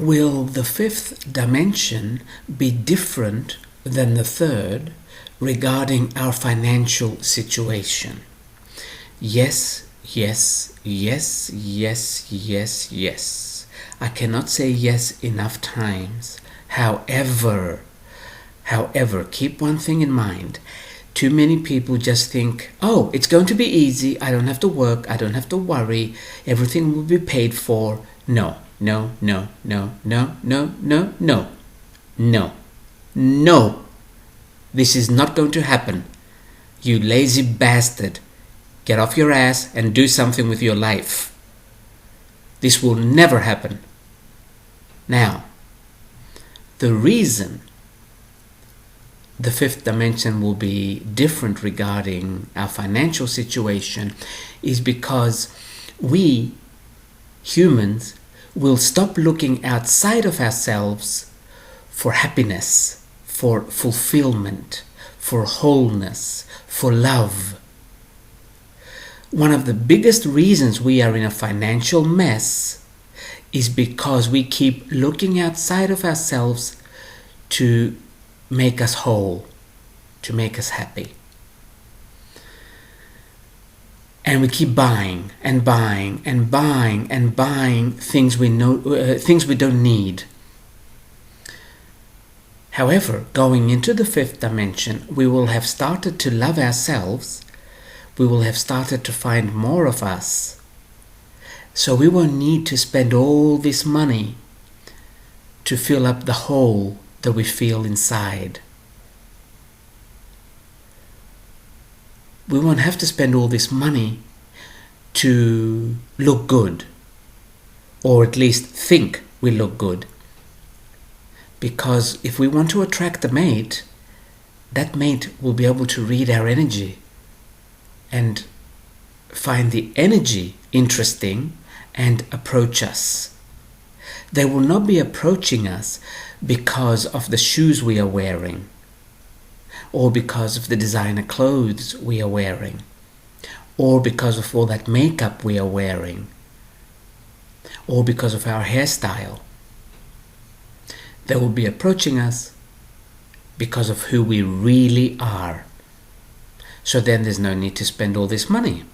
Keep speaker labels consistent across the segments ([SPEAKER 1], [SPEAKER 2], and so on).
[SPEAKER 1] Will the fifth dimension be different than the third regarding our financial situation? Yes, yes, yes, yes, yes, yes. I cannot say yes enough times. However, keep one thing in mind. Too many people just think, oh, it's going to be easy. I don't have to work. I don't have to worry. Everything will be paid for. No, no, no, no, no, no, no, no, no, no. This is not going to happen. You lazy bastard. Get off your ass and do something with your life. This will never happen. Now, the reason the fifth dimension will be different regarding our financial situation is because we, humans, will stop looking outside of ourselves for happiness, for fulfillment, for wholeness, for love. One of the biggest reasons we are in a financial mess is because we keep looking outside of ourselves to make us whole, to make us happy. And we keep buying and buying and buying and buying things we don't need. However, going into the fifth dimension, we will have started to love ourselves. We will have started to find more of us. So we won't need to spend all this money to fill up the hole that we feel inside. We won't have to spend all this money to look good, or at least think we look good. Because if we want to attract a mate, that mate will be able to read our energy and find the energy interesting and approach us. They will not be approaching us because of the shoes we are wearing, or because of the designer clothes we are wearing, or because of all that makeup we are wearing, or because of our hairstyle. They will be approaching us because of who we really are. So then there's no need to spend all this money.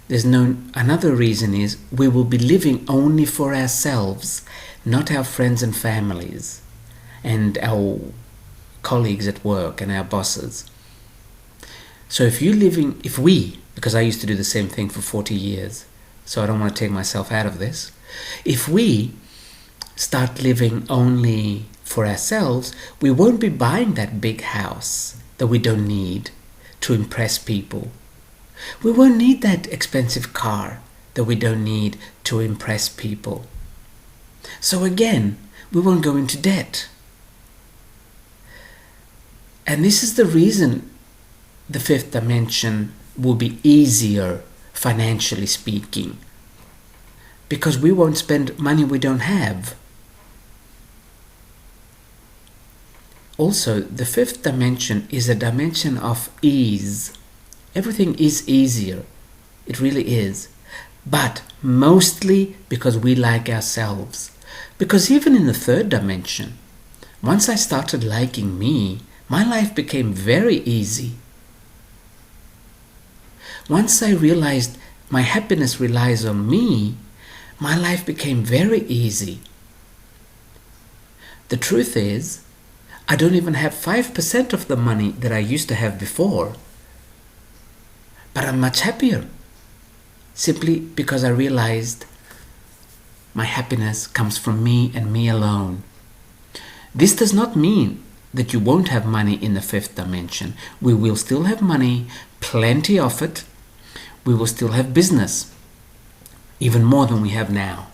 [SPEAKER 1] Another reason is we will be living only for ourselves, not our friends and families and our colleagues at work and our bosses. So because I used to do the same thing for 40 years, so I don't want to take myself out of this. If we start living only for ourselves, we won't be buying that big house that we don't need to impress people. We won't need that expensive car that we don't need to impress people. So again, we won't go into debt. And this is the reason the fifth dimension will be easier, financially speaking, because we won't spend money we don't have. Also, the fifth dimension is a dimension of ease. Everything is easier. It really is. But mostly because we like ourselves. Because even in the third dimension, once I started liking me, my life became very easy. Once I realized my happiness relies on me, my life became very easy. The truth is, I don't even have 5% of the money that I used to have before. But I'm much happier, simply because I realized my happiness comes from me and me alone. This does not mean that you won't have money in the fifth dimension. We will still have money, plenty of it. We will still have business, even more than we have now.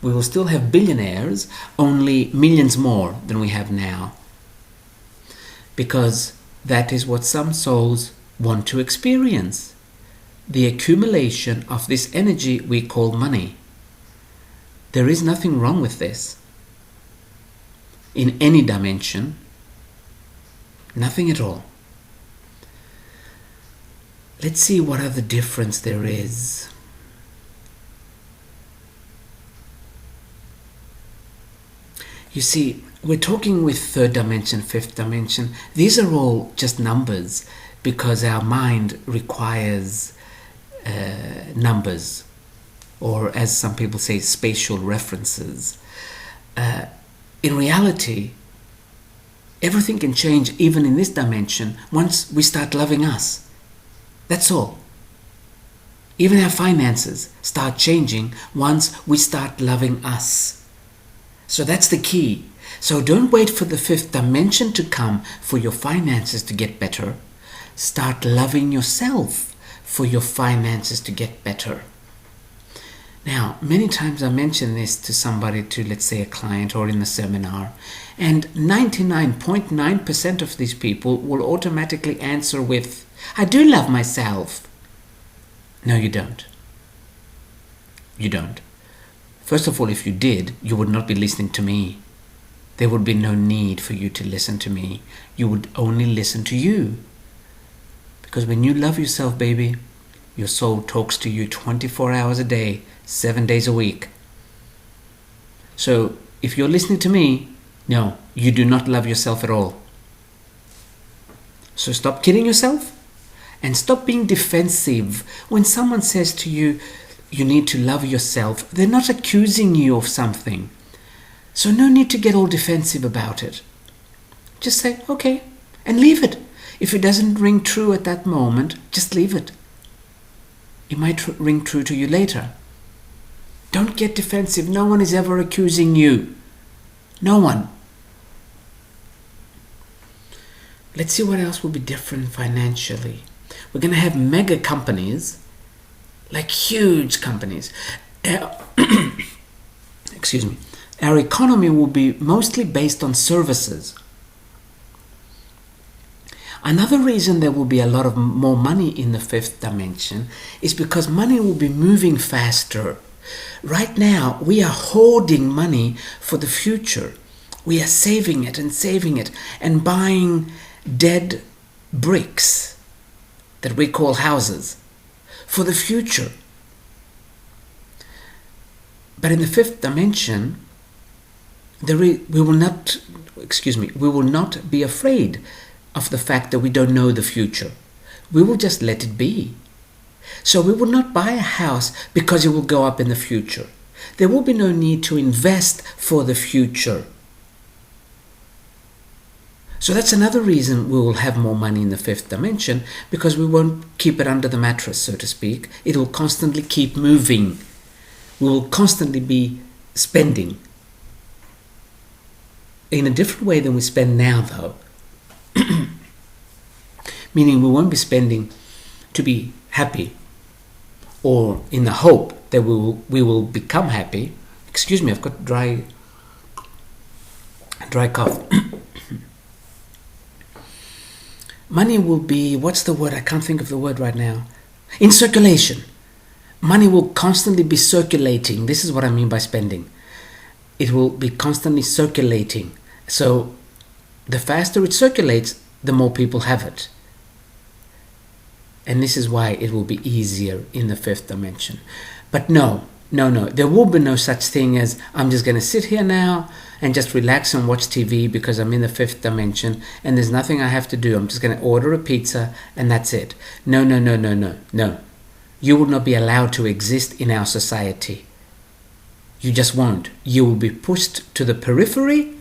[SPEAKER 1] We will still have billionaires, only millions more than we have now. Because that is what some souls want to experience. The accumulation of this energy we call money. There is nothing wrong with this. In any dimension, nothing at all. Let's see what other difference there is. You see, we're talking with third dimension, fifth dimension. These are all just numbers because our mind requires numbers, or as some people say, spatial references. In reality, everything can change even in this dimension once we start loving us. That's all. Even our finances start changing once we start loving us. So that's the key. So don't wait for the fifth dimension to come for your finances to get better. Start loving yourself for your finances to get better. Now, many times I mention this to somebody, to let's say a client or in a seminar, and 99.9% of these people will automatically answer with, I do love myself. No, you don't. You don't. First of all, if you did, you would not be listening to me. There would be no need for you to listen to me. You would only listen to you. Because when you love yourself, baby, your soul talks to you 24 hours a day, 7 days a week. So if you're listening to me, no, you do not love yourself at all. So stop kidding yourself and stop being defensive. When someone says to you, you need to love yourself, they're not accusing you of something. So no need to get all defensive about it. Just say, okay, and leave it. If it doesn't ring true at that moment, just leave it. It might ring true to you later. Don't get defensive. No one is ever accusing you. No one. Let's see what else will be different financially. We're going to have mega companies, like huge companies. Excuse me. Our economy will be mostly based on services. Another reason there will be a lot of more money in the fifth dimension is because money will be moving faster. Right now, we are hoarding money for the future. We are saving it and buying dead bricks that we call houses for the future. But in the fifth dimension, we will not be afraid of the fact that we don't know the future. We will just let it be. So we will not buy a house because it will go up in the future. There will be no need to invest for the future. So that's another reason we will have more money in the fifth dimension, because we won't keep it under the mattress, so to speak. It will constantly keep moving. We will constantly be spending. In a different way than we spend now, though. Meaning we won't be spending to be happy or in the hope that we will become happy. Excuse me, I've got dry cough. Money will be, what's the word? I can't think of the word right now. In circulation. Money will constantly be circulating. This is what I mean by spending. It will be constantly circulating. So the faster it circulates, the more people have it. And this is why it will be easier in the fifth dimension. But no. There will be no such thing as I'm just going to sit here now and just relax and watch TV because I'm in the fifth dimension and there's nothing I have to do. I'm just going to order a pizza and that's it. No. You will not be allowed to exist in our society. You just won't. You will be pushed to the periphery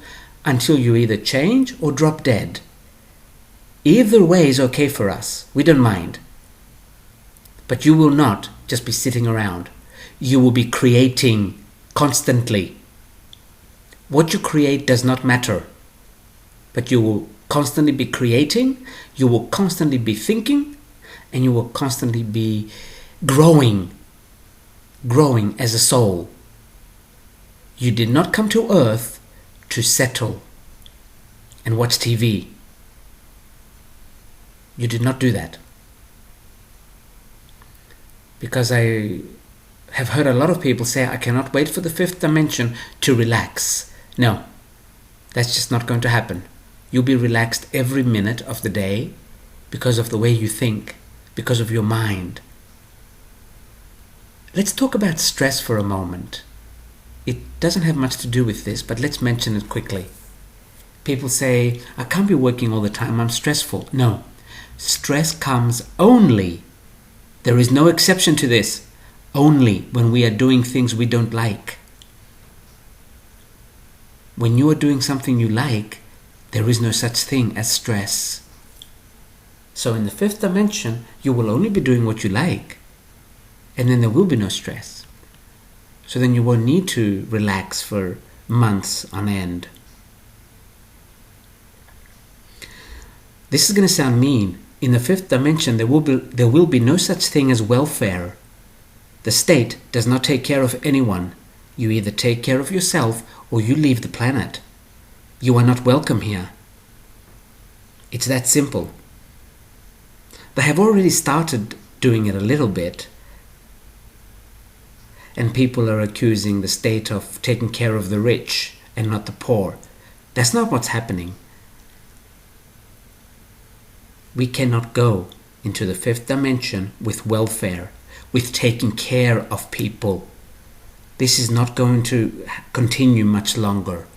[SPEAKER 1] until you either change or drop dead. Either way is okay for us. We don't mind. But you will not just be sitting around. You will be creating constantly. What you create does not matter. But you will constantly be creating, you will constantly be thinking, and you will constantly be growing as a soul. You did not come to earth to settle and watch TV. You did not do that. Because I have heard a lot of people say, I cannot wait for the fifth dimension to relax. No, that's just not going to happen. You'll be relaxed every minute of the day because of the way you think, because of your mind. Let's talk about stress for a moment. It doesn't have much to do with this, but let's mention it quickly. People say, I can't be working all the time, I'm stressful. No, stress comes only, there is no exception to this, only when we are doing things we don't like. When you are doing something you like, there is no such thing as stress. So in the fifth dimension, you will only be doing what you like, and then there will be no stress. So then you won't need to relax for months on end. This is going to sound mean. In the fifth dimension, there will be no such thing as welfare. The state does not take care of anyone. You either take care of yourself or you leave the planet. You are not welcome here. It's that simple. They have already started doing it a little bit, and people are accusing the state of taking care of the rich and not the poor. That's not what's happening. We cannot go into the fifth dimension with welfare, with taking care of people. This is not going to continue much longer.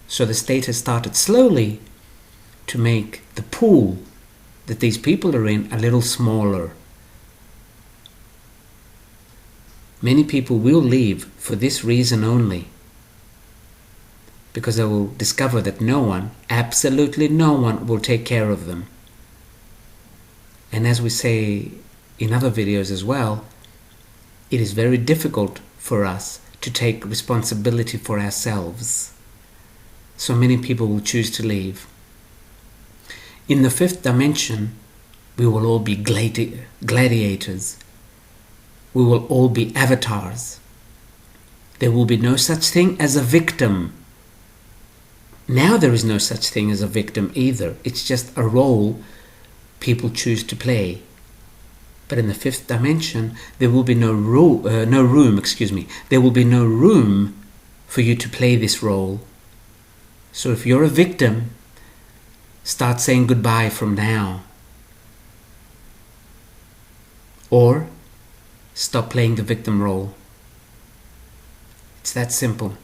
[SPEAKER 1] So the state has started slowly to make the pool that these people are in a little smaller. Many people will leave for this reason only, because they will discover that no one, absolutely no one, will take care of them. And as we say in other videos as well, it is very difficult for us to take responsibility for ourselves. So many people will choose to leave. In the fifth dimension, we will all be gladiators. We will all be avatars. There will be no such thing as a victim. Now there is no such thing as a victim either. It's just a role people choose to play. But in the fifth dimension, there will be no room. There will be no room for you to play this role. So if you're a victim, start saying goodbye from now. Or stop playing the victim role. It's that simple.